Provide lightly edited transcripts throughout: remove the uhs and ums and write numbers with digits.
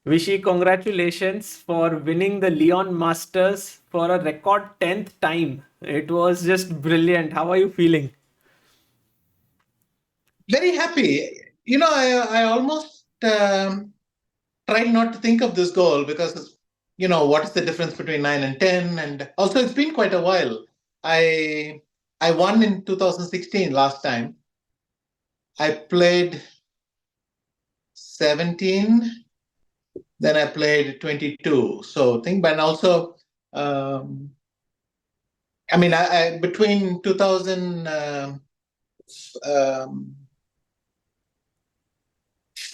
Vishy, congratulations for winning the Leon Masters for a record 10th time. It was just brilliant. How are you feeling? Very happy. I almost tried not to think of this goal because, what is the difference between 9 and 10? And also, it's been quite a while. I I won in 2016 last time. I played 17, then I played 22. So think, but also, um, I between 2000. Um,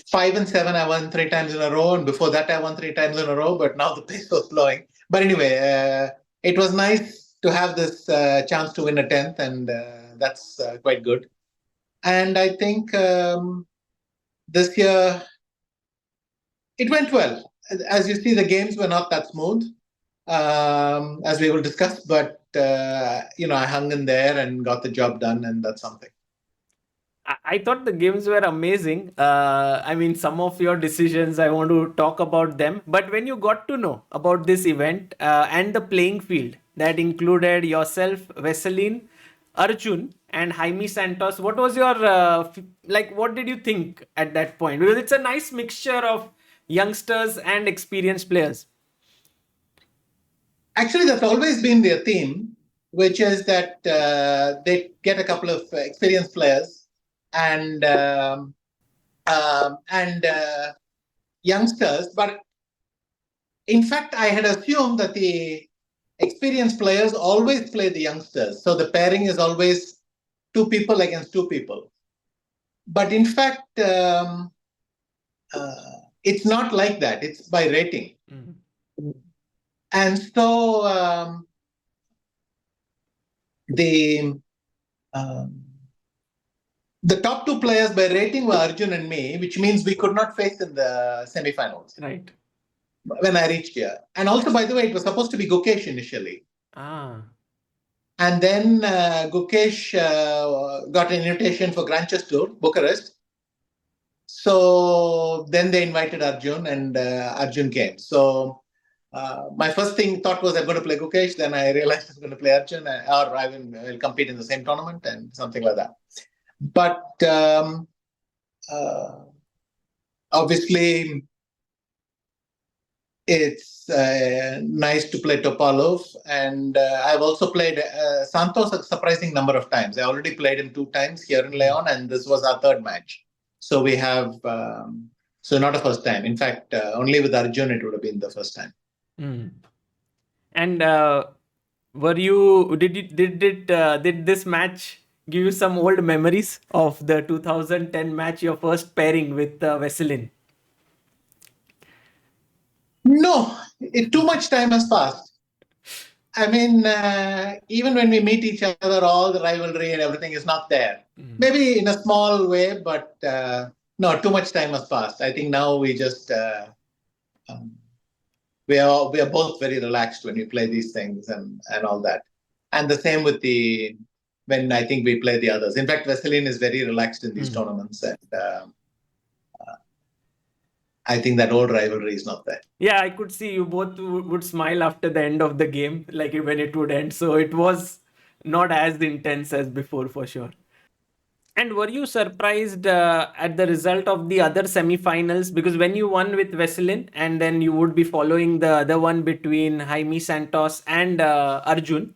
5 and 7, I won 3 times in a row, and before that, I won 3 times in a row. But now the pace was slowing. But anyway, it was nice to have this chance to win a 10th, and that's quite good. And I think this year it went well. As you see, the games were not that smooth, as we will discuss. But I hung in there and got the job done, and that's something. I thought the games were amazing. I mean, some of your decisions, I want to talk about them. But when you got to know about this event and the playing field that included yourself, Veselin, Arjun, and Jaime Santos, what was your, like, what did you think at that point? Because it's a nice mixture of youngsters and experienced players. Actually, that's always been their theme, which is that they get a couple of experienced players and youngsters. But in fact, I had assumed that the experienced players always play the youngsters. So the pairing is always two people against two people. But in fact, it's not like that. It's by rating. Mm-hmm. And so the um, the top two players by rating were Arjun and me, which means we could not face in the semifinals. Right. When I reached here. And also, by the way, it was supposed to be Gukesh initially. Ah. And then Gukesh got an invitation for Grand Chess Tour, Bucharest. So then they invited Arjun, and Arjun came. So my first thought was I'm going to play Gukesh. Then I realized I'm going to play Arjun, or I will compete in the same tournament and something like that. But obviously, it's nice to play Topalov, and I've also played Santos a surprising number of times. I already played him 2 times here in Leon, and this was our third match. So we have, so not a first time. In fact, only with Arjun it would have been the first time. Mm. And were you did this match give you some old memories of the 2010 match, your first pairing with Veselin? No, too much time has passed. I mean, even when we meet each other, all the rivalry and everything is not there. Mm. Maybe in a small way, but no, too much time has passed. I think now we just we are both very relaxed when we play these things and all that. And the same with when I think we play the others. In fact, Veselin is very relaxed in these tournaments, and I think that old rivalry is not there. Yeah, I could see you both would smile after the end of the game, like when it would end. So it was not as intense as before, for sure. And were you surprised at the result of the other semi-finals? Because when you won with Veselin, and then you would be following the other one between Jaime Santos and Arjun,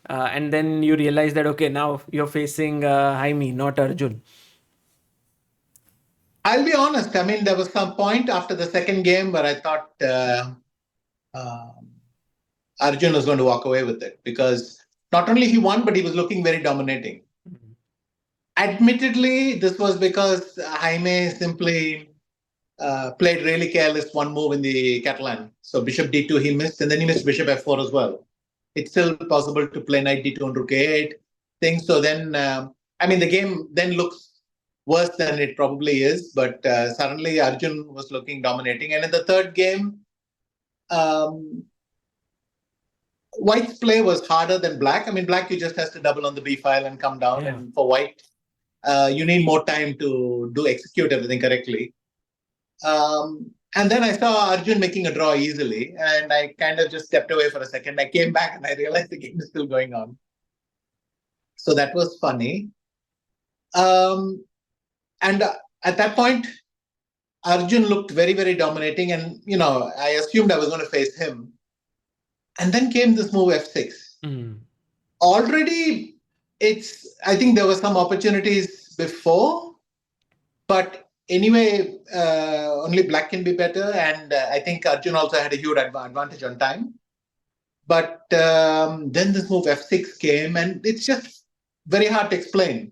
and then you realize that okay, now you're facing Jaime, not Arjun. I'll be honest. I mean, there was some point after the second game where I thought Arjun was going to walk away with it, because not only he won, but he was looking very dominating. Mm-hmm. Admittedly, this was because Jaime simply played really careless one move in the Catalan. So Bishop D2 he missed, and then he missed Bishop F4 as well. It's still possible to play Knight D2 and Rook A8 things. So then, the game then looks worse than it probably is. But suddenly Arjun was looking dominating. And in the third game, White's play was harder than Black. I mean, Black, you just has to double on the B file and come down. Yeah. And for White, you need more time to execute everything correctly. And then I saw Arjun making a draw easily, and I kind of just stepped away for a second. I came back and I realized the game is still going on. So that was funny. Um, and at that point, Arjun looked very, very dominating, and I assumed I was going to face him. And then came this move f6. Already, I think there were some opportunities before, but anyway, only black can be better, and I think Arjun also had a huge advantage on time. But then this move f6 came, and it's just very hard to explain.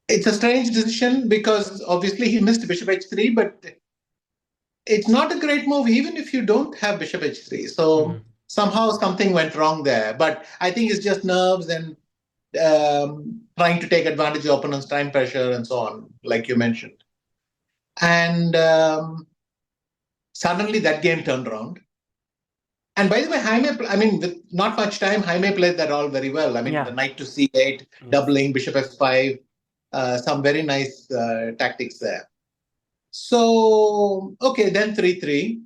It's a strange decision because obviously he missed bishop h3, but it's not a great move even if you don't have bishop h3. So somehow something went wrong there. But I think it's just nerves and trying to take advantage of opponent's time pressure and so on, like you mentioned. And suddenly that game turned around. And by the way, Jaime, I mean, with not much time, Jaime played that all very well. I mean, the knight to c8, doubling, bishop f5, some very nice tactics there. So, okay, then 3-3.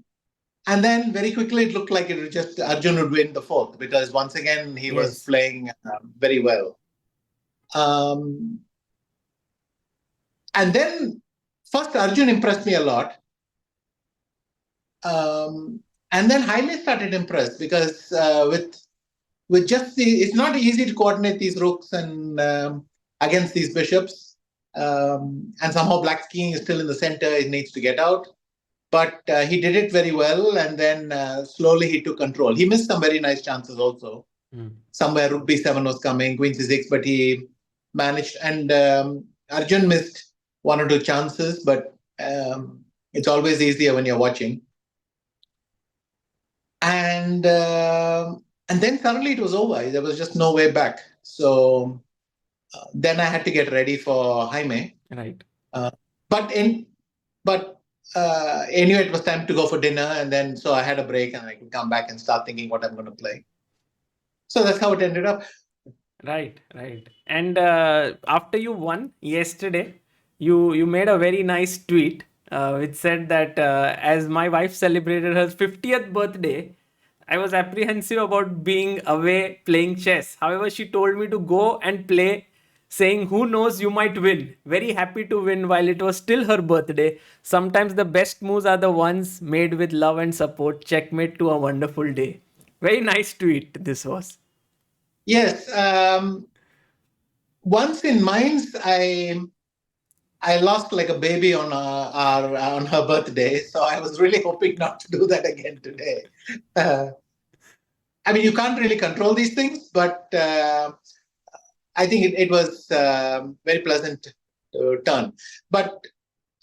And then very quickly it looked like it was just Arjun would win the fourth because once again he was playing very well. And then first Arjun impressed me a lot. And then Jaime started impressed because with just it's not easy to coordinate these rooks and against these bishops. And somehow black king is still in the center, it needs to get out. But he did it very well, and then slowly he took control. He missed some very nice chances also. Somewhere rook b7 was coming, queen c6, but he managed. And Arjun missed one or two chances, but it's always easier when you're watching. And then suddenly it was over. There was just no way back. So then I had to get ready for Jaime. Right. But anyway, it was time to go for dinner, and then so I had a break, and I could come back and start thinking what I'm going to play. So that's how it ended up. Right. And after you won yesterday, you made a very nice tweet which said that as my wife celebrated her 50th birthday, I was apprehensive about being away playing chess. However, she told me to go and play, saying, "Who knows, you might win." Very happy to win while it was still her birthday. Sometimes the best moves are the ones made with love and support. Checkmate to a wonderful day. Very nice tweet this was. Yes. Once in Mainz, I lost like a baby on her birthday, so I was really hoping not to do that again today. I mean, you can't really control these things, but I think it was very pleasant turn. But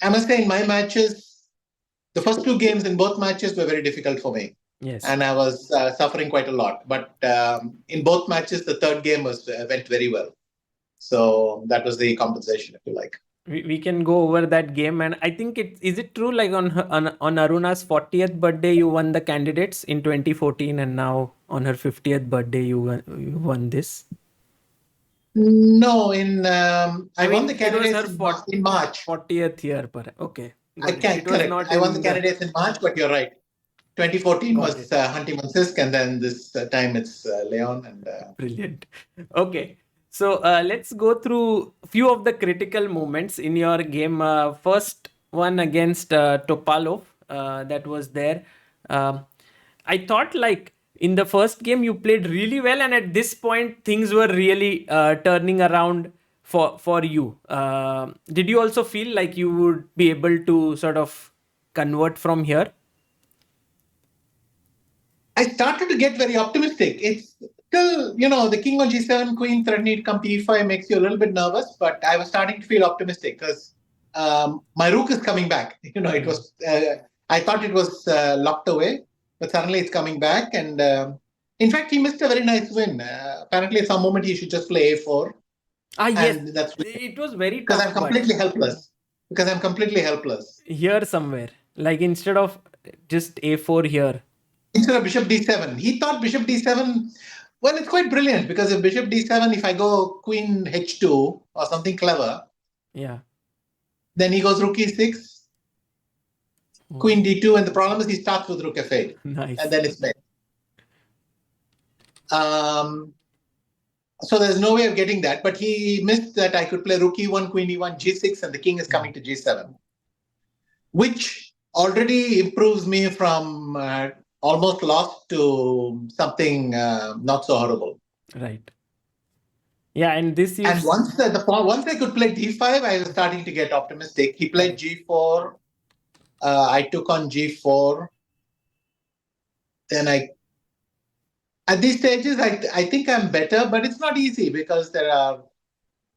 I must say, in my matches, the first two games in both matches were very difficult for me. Yes. And I was suffering quite a lot. But in both matches, the third game went very well. So that was the compensation, if you like. We can go over that game, and I think is it true, like on Aruna's 40th birthday you won the candidates in 2014, and now on her 50th birthday you won this? No, I won the candidates in March. 40th year, okay. I can't correct. I won the candidates in March, but you're right. 2014 was Hunty Mansisk, and then this time it's Leon. And brilliant. Okay. So let's go through a few of the critical moments in your game. First one against Topalov, that was there. I thought like in the first game you played really well, and at this point things were really turning around for you. Did you also feel like you would be able to sort of convert from here? I started to get very optimistic. It's still, the king on g7, queen threatening to come p5 makes you a little bit nervous, but I was starting to feel optimistic because my rook is coming back. It was, I thought it was locked away, but suddenly it's coming back. And in fact, he missed a very nice win. Apparently, at some moment, he should just play a4. Yes, that's it was very tough. Because I'm completely helpless. Here somewhere, like instead of just a4 here. Instead of bishop d7. He thought bishop d7, it's quite brilliant because if bishop d7, if I go queen h2 or something clever, Yeah. Then he goes rook e6, queen Oh, d2, and the problem is he starts with rook f8, and nice. then it's made. Um, so there's no way of getting that, but he missed that I could play rook e1, queen e1, g6, and the king is coming to g7, which already improves me from almost lost to something not so horrible. Right. Yeah, and this And you've once I could play d5, I was starting to get optimistic. He played correct. g4. I took on g4. Then at these stages, I think I'm better, but it's not easy because there are,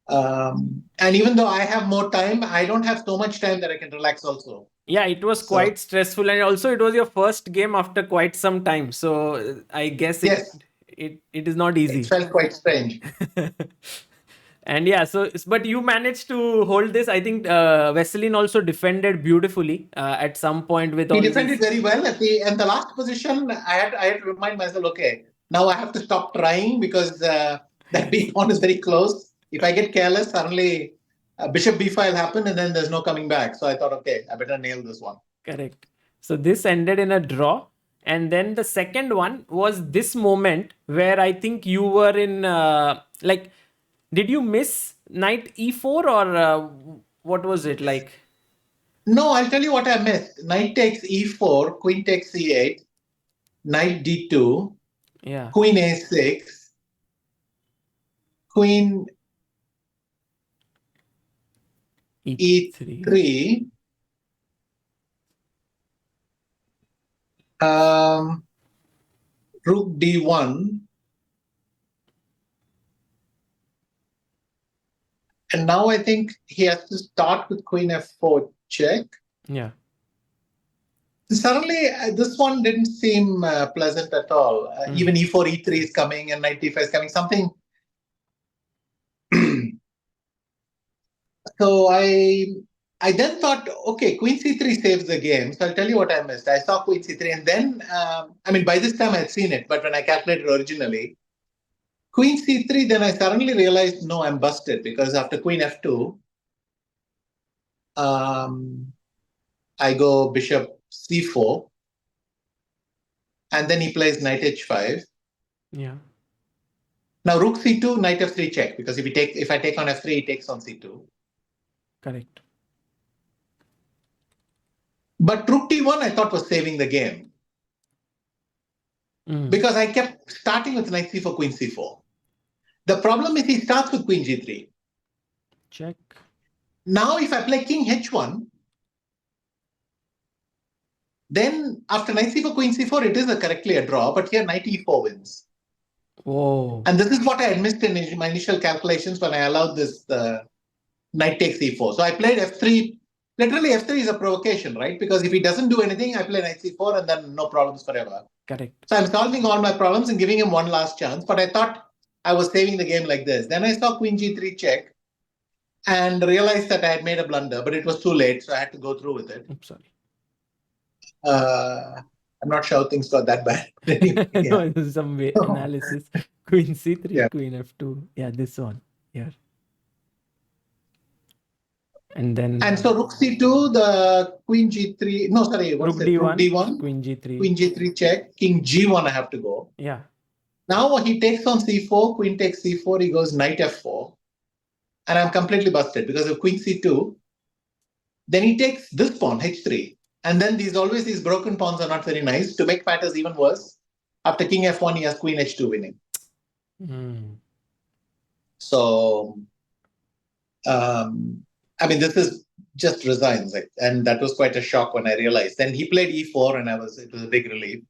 and even though I have more time, I don't have so much time that I can relax also. Yeah, it was So, quite stressful, and also it was your first game after quite some time. So I guess it yes, it is not it easy. felt quite strange. And yeah, so but you managed to hold this. I think Veselin also defended beautifully at some point with He all defended these. very well. And the last position, I had to remind myself, okay, now I have to stop trying because that Yes, b pawn is very close. If I get careless, suddenly bishop b5 happened, and then there's no coming back. So I thought, okay, I better nail this one. correct. So this ended in a draw, and then the second one was this moment where I think you were in like, did you miss knight e4 or what was it like? No, I'll tell you what I missed. Knight takes e4, queen takes c8, knight d2, Yeah, queen a6, queen e3. e3, um, rook d1, and now I think he has to start with queen f4 check. Yeah. Suddenly, this one didn't seem pleasant at all. Mm. Even e4, e3 is coming, and knight d5 is coming. Something. So I then thought, okay, queen c3 saves the game. So I'll tell you what I missed. I saw queen c3, and then I mean by this time I had seen it, but when I calculated originally, queen c3, then I suddenly realized no, I'm busted because after queen f2, um, I go bishop c4, and then he plays knight h5. Yeah. Now rook c2, knight f3 check, because if I take on f3, he takes on c2. Correct. But rook d1 I thought was saving the game Mm. because I kept starting with knight c4, queen c4. The problem is he starts with queen g3. Check. Now if I play king h1, then after knight c4, queen c4, it is correctly a draw, but here knight e4 wins. Whoa. And this is what I had missed in my initial calculations when I allowed this knight takes e4. So I played f3. Literally, f3 is a provocation, right? Because if he doesn't do anything, I play knight c4 and then no problems forever. Correct. So I'm solving all my problems and giving him one last chance. But I thought I was saving the game like this. Then I saw queen g3 check and realized that I had made a blunder, but it was too late. So I had to go through with it. Oops, sorry. Uh, I'm not sure things got that bad. But anyway, No, yeah. it was some way analysis. Queen c3, Yeah. queen f2. Yeah, this one. Yeah. And then And so rook c2, the queen g3. No, sorry, what's rook it? Rook d1, d1, queen g3. queen g3 check, king g1. I have to go. Yeah. Now he takes on c4, queen takes c4. He goes knight f4, and I'm completely busted because of queen c2. Then he takes this pawn h3, and then these broken pawns are not very nice. To make matters even worse, after king f1, he has queen h2 winning. Mm. So I mean, this is just resigns, and that was quite a shock when I realized. Then he played e4, and it was a big relief.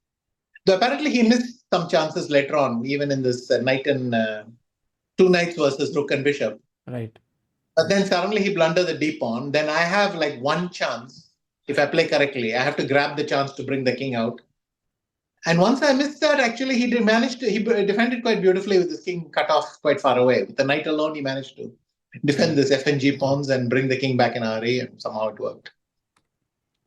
Though apparently he missed some chances later on, even in this knight and two knights versus rook and bishop. Right. But then suddenly he blundered the d pawn. Then I have like one chance. If I play correctly, I have to grab the chance to bring the king out. And once I missed that, actually, he defended quite beautifully with his king cut off quite far away. With the knight alone, he managed to defend this f and g pawns and bring the king back in a hurry, and somehow it worked.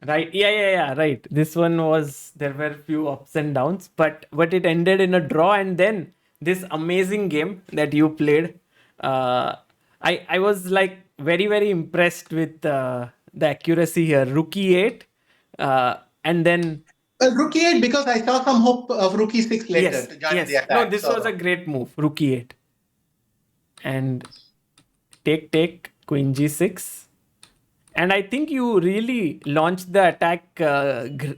Right. Yeah. Right. This one was, there were few ups and downs, but it ended in a draw, and then this amazing game that you played. I was like very, very impressed with the accuracy here. Rook e8, and then Rook e8 because I saw some hope of Rook e6 later yes, to join in the yes. No, attack. this was a great move. Rook e8, and take Queen g6. And I think you really launched the attack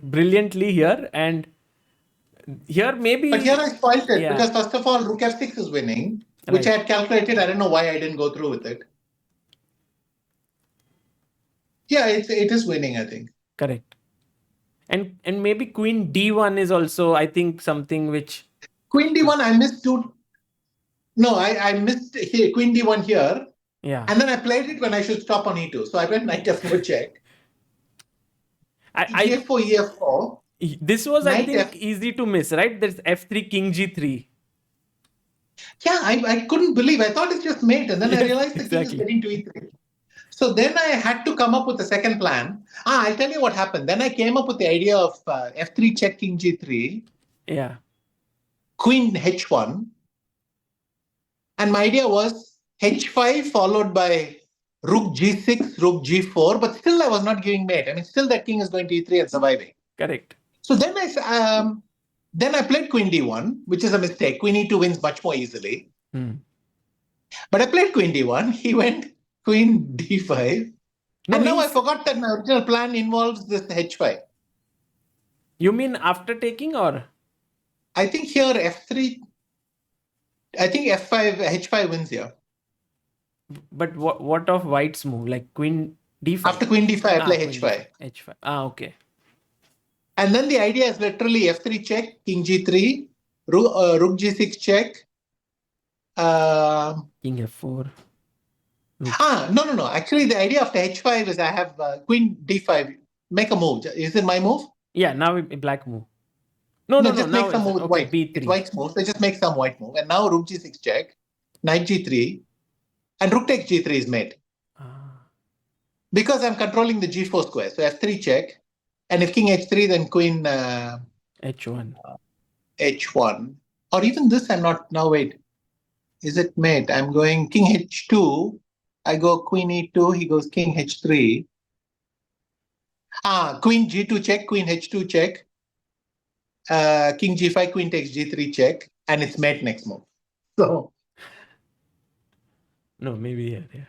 brilliantly here. And here But here maybe, I spoiled it yeah, because first of all, Rook f6 is winning, which I right, had calculated. I don't know why I didn't go through with it. Yeah, it is winning, I think. correct. And maybe Queen d1 is also, I think, something which Queen d1, I missed two. No, I missed here, Queen d1 here. yeah. And then I played it when I should stop on e2. So I went knight f4 check, I g4, e4, this was, I knight think, f. easy to miss, right? There's f3, king g3. Yeah, I couldn't believe. I thought it's just mate. And then I Yes, realized the king is exactly. getting to e3. So then I had to come up with a second plan. I'll tell you what happened. Then I came up with the idea of f3 check king g3, Yeah, queen h1. And my idea was h5 followed by rook g6, rook g4. But still, I was not giving mate. I mean, still that king is going to e3 and surviving. correct. So then I played queen d1, which is a mistake. Queen e2 wins much more easily. Hmm. But I played queen d1. He went queen d5. No, And now I he's. forgot that my original plan involves this h5. You mean after taking, or? I think here f3, I think f5, h5 wins here. But what of White's move? Like Queen d5? After queen d5, I Ah, play Queen d5. h5. h5. Ah, okay. And then the idea is literally f3 check, king g3, rook g6 check. King f4. No. Actually, the idea after h5 is I have queen d5, make a move. Is it my move? Yeah, now black move. No, No, no, no. just make Now some it's move with okay. white. It's b3. white's move. So just make some white move. And now rook g6 check, knight g3, and rook takes g3 is made. Ah, Because I'm controlling the g4 square. So f3 check. And if king h3, then queen h1. h1. Or even this, I'm not. Now, wait. Is it mate? I'm going king h2. I go queen e2. He goes king h3. Queen g2 check, queen h2 check. King g5, queen takes g3 check. And it's mate next move. So No, maybe here. Yeah.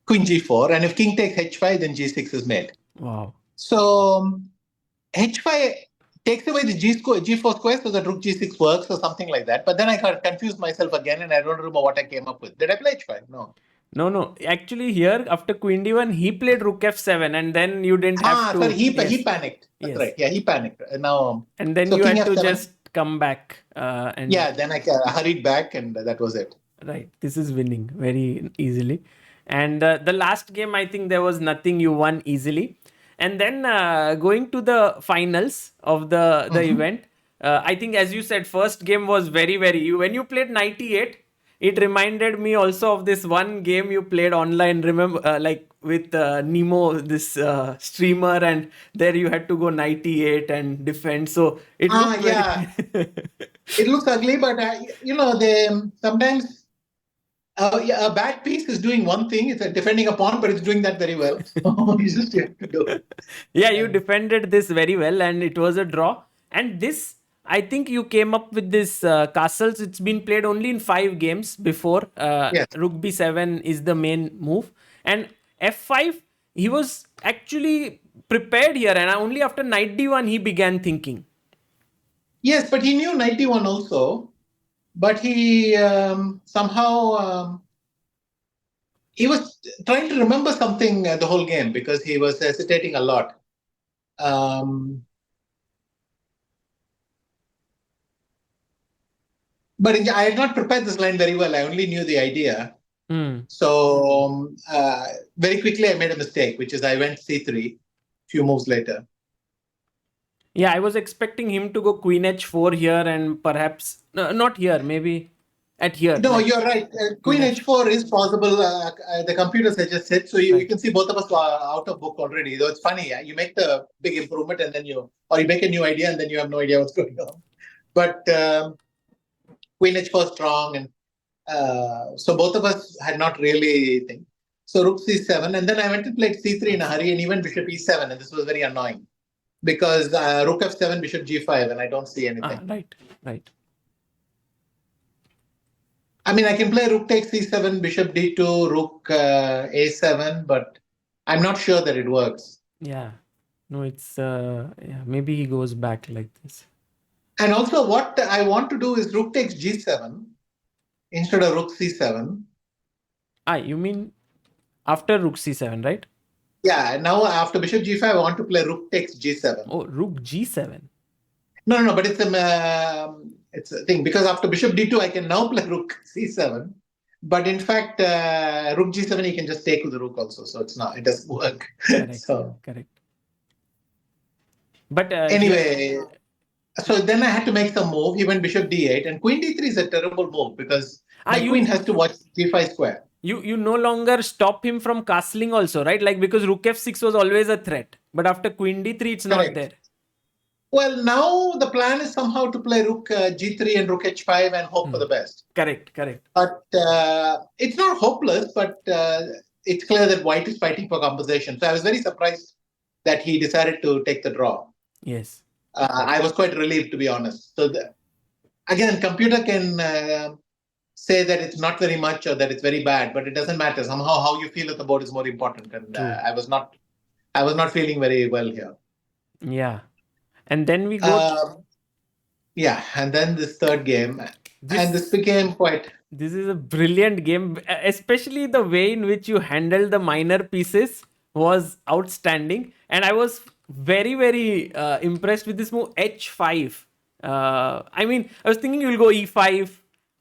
queen g4. And if king takes h5, then g6 is mate. Wow. So h5 takes away the g4 square so that rook g6 works or something like that. But then I got confused myself again and I don't remember what I came up with. Did I play h5? No. No. Actually, here after Queen d1, he played Rook f7, and then you didn't have Sorry, to. he Yes, panicked. That's yes. right. Yeah, he panicked. Now, And then so you king had to f7. just come back. And Yeah, then I hurried back and that was it. right, this is winning very easily. And the last game, I think there was nothing, you won easily. And then going to the finals of the Mhm. event, I think, as you said, first game was very when you played 98, it reminded me also of this one game you played online, remember, like with Nemo, this streamer, and there you had to go 98 and defend. So it looked very Yeah. It looks ugly, but they sometimes a bad piece is doing one thing. It's defending a pawn, but it's doing that very well. So you just have to do. yeah, you And defended this very well, and it was a draw. And this, I think you came up with this castles. It's been played only in 5 games before. yes, Rook b7 is the main move, and f5. He was actually prepared here, and only after knight d1 he began thinking. yes, but he knew 91 also. But he somehow he was trying to remember something the whole game because he was hesitating a lot. But I had not prepared this line very well. I only knew the idea. Hmm. So very quickly I made a mistake, which is I went c3 few moves later. Yeah, I was expecting him to go queen h4 here, and perhaps no, not here, maybe at here. No, Like you're right. queen Queen h. h4 is possible. The computer suggests so you Right. can see both of us are out of book already. Though it's funny, you make the big improvement and then you make a new idea and then you have no idea what's going on. But Queen h4 strong, and so both of us had not really think. So rook c7, and then I went to play c3 in a hurry, and even bishop e7, and this was very annoying because rook f7, bishop g5, and I don't see anything. Right. I mean, I can play rook takes c7, bishop d2, rook a7, but I'm not sure that it works. Yeah. No, it's maybe he goes back like this. And also, what I want to do is rook takes g7 instead of rook c7. You mean after rook c7, right? Yeah, now after bishop g5, I want to play rook takes g7. Oh, rook g7. No, but it's a thing because after bishop d2, I can now play rook c7. But in fact, rook g7, you can just take with the rook also. So it doesn't work. Correct. But anyway, so then I had to make some move. He went bishop d8, and queen d3 is a terrible move because my queen has to watch g5 square. You no longer stop him from castling also, right? Like because rook f6 was always a threat, but after queen d3, it's not there. Well, now the plan is somehow to play rook g3 and rook h5 and hope for the best. Correct. But it's not hopeless, but it's clear that white is fighting for composition. So I was very surprised that he decided to take the draw. Yes. I was quite relieved, to be honest. So again, computer can say that it's not very much or that it's very bad, but it doesn't matter. Somehow, how you feel at the board is more important. And I was not feeling very well here. Yeah, and then we go. And then this third game, and this became quite. This is a brilliant game, especially the way in which you handled the minor pieces was outstanding, and I was very, very impressed with this move h5. I mean, I was thinking you'll go e5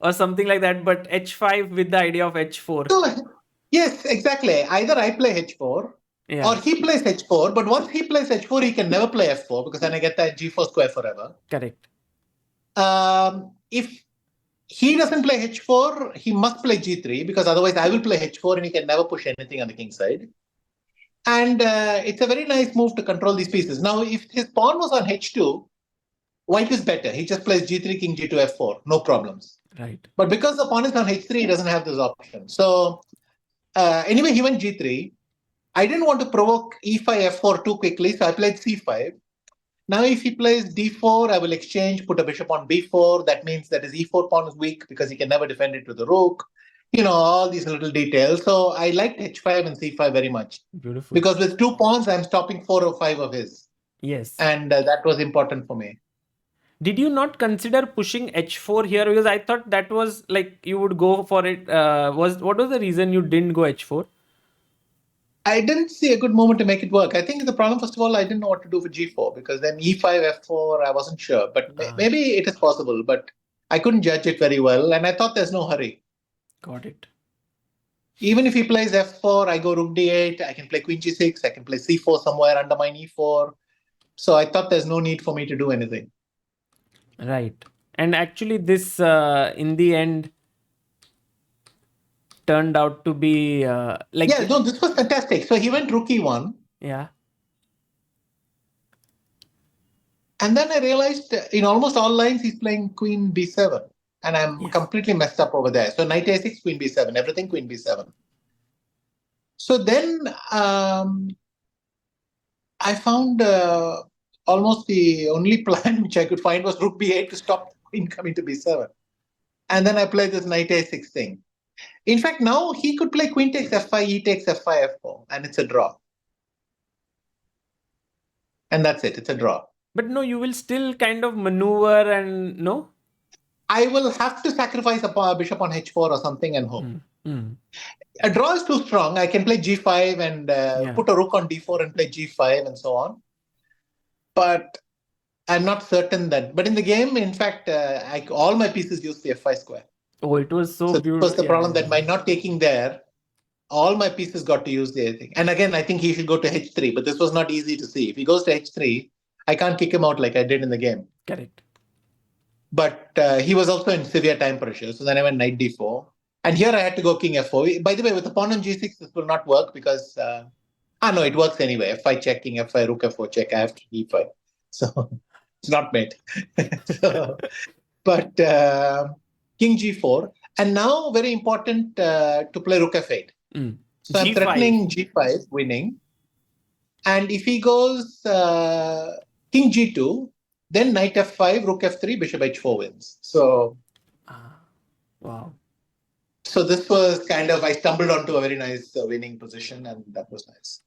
or something like that, but h5 with the idea of h4. So, yes, exactly. Either I play h4 or he plays h4, but once he plays h4, he can never play f4 because then I get that g4 square forever. Correct. If he doesn't play h4, he must play g3 because otherwise I will play h4 and he can never push anything on the king side. And it's a very nice move to control these pieces. Now, if his pawn was on h2, white is better. He just plays g3, king g2, f4, no problems. Right. But because the pawn is on h3, he doesn't have this option. So anyway, he went g3. I didn't want to provoke e5, f4 too quickly, so I played c5. Now, if he plays d4, I will exchange, put a bishop on b4. That means that his e4 pawn is weak because he can never defend it with the rook. All these little details. So I liked h5 and c5 very much. Beautiful. Because with 2 pawns, I'm stopping 4 or 5 of his. Yes. And that was important for me. Did you not consider pushing h4 here? Because I thought that was like you would go for it. What was the reason you didn't go h4? I didn't see a good moment to make it work. I think the problem, first of all, I didn't know what to do for g4 because then e5, f4, I wasn't sure. But maybe it is possible, but I couldn't judge it very well. And I thought there's no hurry. Got it. Even if he plays f4, I go rook d8, I can play queen g6, I can play c4 somewhere under my e4. So I thought there's no need for me to do anything. Right. And actually this, in the end, turned out to be this was fantastic. So he went rook e1. Yeah. And then I realized in almost all lines, he's playing queen b7. And I'm completely messed up over there. So knight a6, queen b7, everything queen b7. So then I found almost the only plan which I could find was rook b8 to stop the queen coming to b7. And then I played this knight a6 thing. In fact, now he could play queen takes f5, e takes f5, f4, and it's a draw. And that's it. It's a draw. But no, you will still kind of maneuver and no? I will have to sacrifice a bishop on h4 or something and hope. A draw is too strong. I can play g5 and put a rook on d4 and play g5 and so on. But I'm not certain that. But in the game, in fact, all my pieces use the f5 square. Oh, it was so beautiful. That was the problem that by not taking there, all my pieces got to use the thing. And again, I think he should go to h3, but this was not easy to see. If he goes to h3, I can't kick him out like I did in the game. Correct. But he was also in severe time pressure. So then I went knight d4. And here I had to go king f4. By the way, with the pawn on g6, this will not work because... no, it works anyway. f5 check, king f5, rook f4 check. I have to e5. So it's not made. But king g4. And now very important to play rook f8. So I'm G5. threatening G5 winning. And if he goes King G2, then Knight F5, Rook F3, Bishop H4 wins. So Wow. So this was kind of, I stumbled onto a very nice winning position, and that was nice.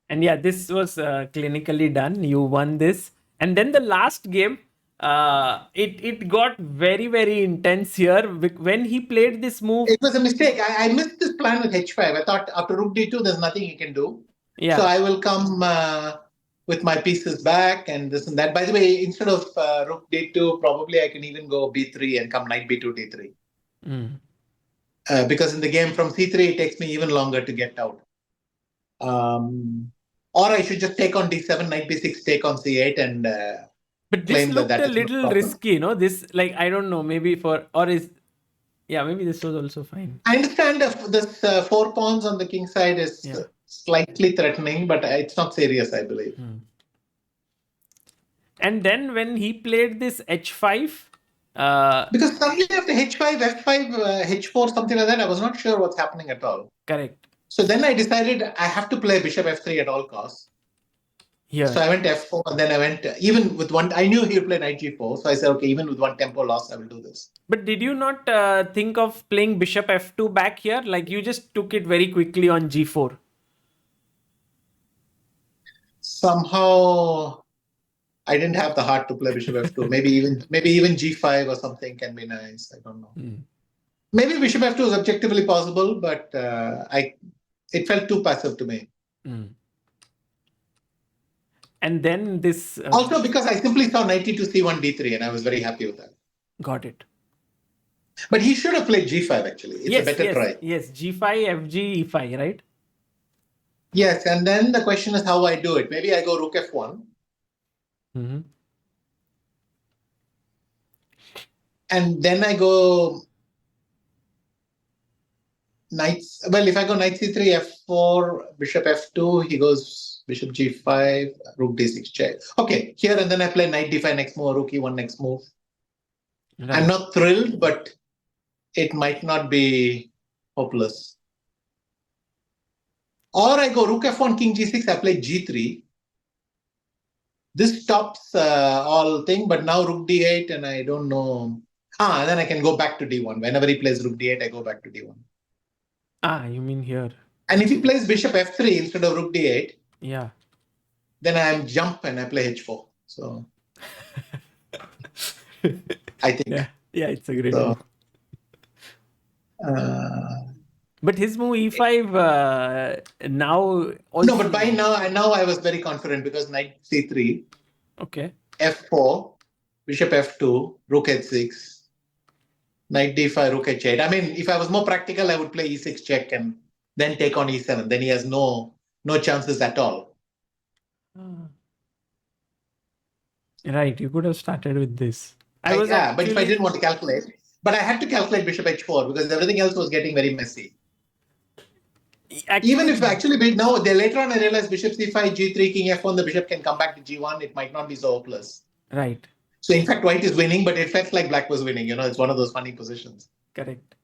And yeah, this was clinically done. You won this. And then the last game, it got very intense here. When he played this move. It was a mistake. I missed this plan with H5. I thought after Rook D2, there's nothing he can do. So Yeah. I will come with my pieces back and this and that. By the way, instead of Rook D2, probably I can even go B3 and come Knight B2, D3. Because in the game from C3, it takes me even longer to get out. Or I should just take on D7, Knight B6, take on C8 and But this claim that looked that a is no little problem. risky, no? This, like, I don't know, maybe for, or is, yeah, maybe this was also fine. I understand if this 4 pawns on the king side is slightly threatening, but it's not serious, I believe. And then when he played this H5, because suddenly after H5, F5, H4, something like that, I was not sure what's happening at all. correct. So then I decided I have to play Bishop F3 at all costs. Here. So I went F4, and then I went, even with one, I knew he would play Knight G4. So I said, okay, even with one tempo loss, I will do this. But did you not think of playing Bishop F2 back here? Like, you just took it very quickly on G4. Somehow I didn't have the heart to play Bishop F2. maybe even G5 or something can be nice. I don't know. Maybe Bishop F2 is objectively possible, but it felt too passive to me. And then this... also because I simply saw Knight E2, C1, D3, and I was very happy with that. Got it. But he should have played G5, actually. It's a better try. Yes, G5, FG, E5, right? Yes, and then the question is how I do it. Maybe I go Rook F1. And then I go Knights. Well, if I go Knight C3, F4, Bishop F2, he goes Bishop G5, Rook D6 check. Okay, here and then I play Knight D5 next move, Rook E1 next move. Right. I'm not thrilled, but it might not be hopeless. Or I go Rook F1, King G6, I play G3. This stops all thing, but now Rook D8, and I don't know. And then I can go back to D1. Whenever he plays Rook D8, I go back to D1. You mean here. And if he plays Bishop F3 instead of Rook D8, then I jump and I play H4. So I think. Yeah, it's a great move. But his move E5 now also... No, but by now I was very confident because Knight C3. Okay. F4, Bishop F2, Rook H6, Knight D5, Rook H8. I mean, if I was more practical, I would play E6 check and then take on E7. Then he has no chances at all. Right, you could have started with this. But if I didn't want to calculate, but I had to calculate Bishop H4 because everything else was getting very messy. Even if now later on I realized Bishop C5, G3, King F1, the bishop can come back to G1. It might not be so hopeless. Right. So in fact, white is winning, but it felt like black was winning. It's one of those funny positions. Correct.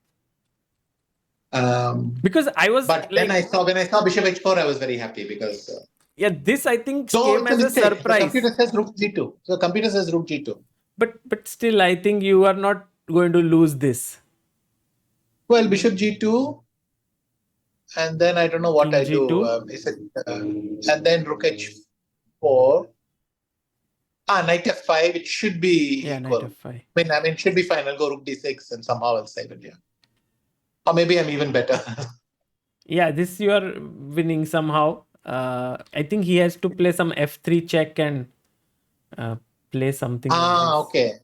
Because I was. But when I saw Bishop H4, I was very happy because. This I think came as a surprise. The computer says Rook G2. So computer says Rook G2. But still, I think you are not going to lose this. Well, Bishop G2. And then I don't know what King I do. And then Rook H4. Knight F5. It should be equal. Knight F5. I mean, it should be fine. I'll go Rook D6 and somehow I'll save it. Yeah. Or maybe I'm even better. This you are winning somehow. I think he has to play some F3 check and play something. Okay.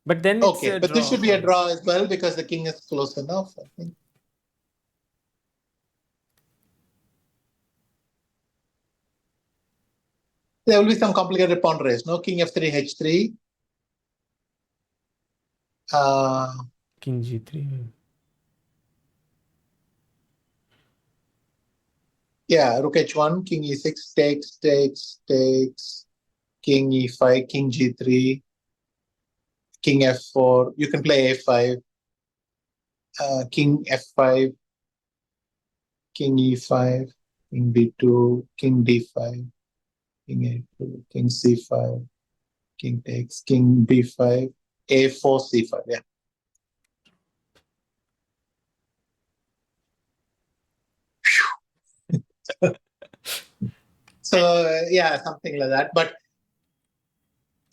But then it's but this should be a draw as well because the king is close enough, I think. There will be some complicated pawn race. No, King F3, H3. King G3. Yeah, Rook H1, King E6, takes, King E5, King G3, King F4. You can play A5, King F5. king e5, king b2, king d5, king a2, king c5, king takes, king b5, a4, c5. Yeah. So yeah, something like that. But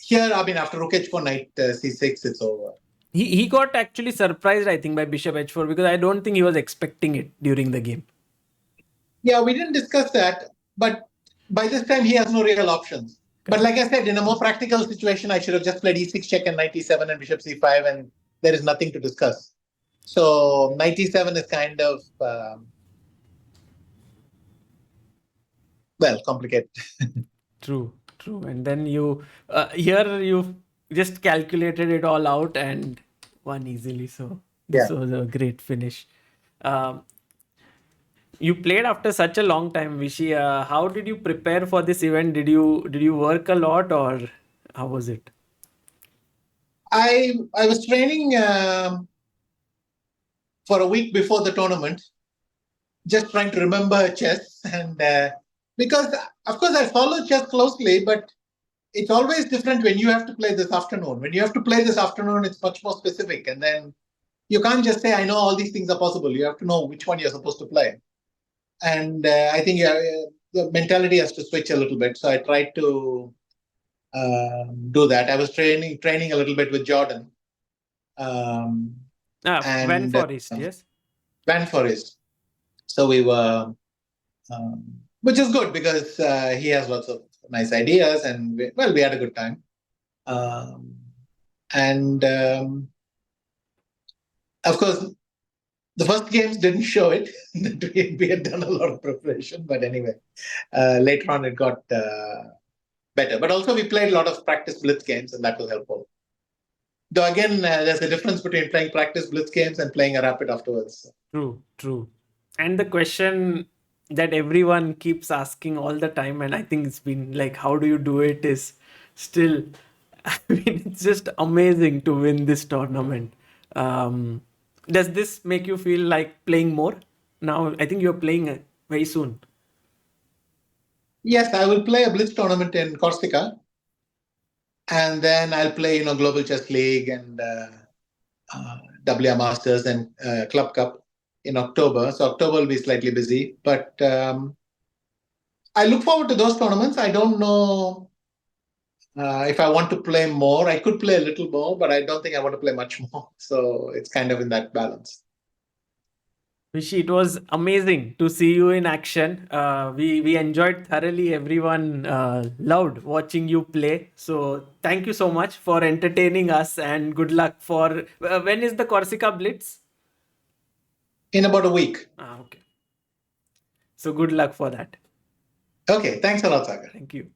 here, I mean, after rook h4, knight c6, it's over. He got actually surprised, I think, by bishop h4 because I don't think he was expecting it during the game. Yeah, we didn't discuss that, but by this time he has no real options. But like I said, in a more practical situation, I should have just played e6 check and knight e7 and bishop c5, and there is nothing to discuss. So knight e7 is kind of well complicated. True, true. And then you here you just calculated it all out and won easily. So this Yeah. was a great finish. Um, you played after such a long time, Vishy. How did you prepare for this event? Did you work a lot or how was it? I was training for a week before the tournament, just trying to remember chess, and because of course I follow chess closely, but it's always different when you have to play this afternoon. When you have to play this afternoon, it's much more specific, and then you can't just say I know all these things are possible. You have to know which one you're supposed to play, and I think the mentality has to switch a little bit. So I tried to do that. I was training a little bit with Jordan, um, Van and Forest, yes. Van Forest. So we were, which is good because he has lots of nice ideas, and we had a good time. Um, and of course, the first games didn't show it. We had done a lot of preparation, but anyway, later on it got better. But also, we played a lot of practice blitz games, and that was helpful. Though again, there's a difference between playing practice blitz games and playing a rapid afterwards. True, true. And the question that everyone keeps asking all the time, and I think it's been like, how do you do it? Is still, I mean, it's just amazing to win this tournament. Does this make you feel like playing more? Now, I think you're playing very soon. Yes, I will play a blitz tournament in Corsica, and then I'll play, Global Chess League and WR Masters and Club Cup in October. So October will be slightly busy, but I look forward to those tournaments. I don't know if I want to play more. I could play a little more, but I don't think I want to play much more. So it's kind of in that balance. Vishy, it was amazing to see you in action. We enjoyed thoroughly. Everyone loved watching you play. So thank you so much for entertaining us and good luck for when is the Corsica Blitz? In about a week. Okay. So good luck for that. Okay, thanks a lot, Sagar. Thank you.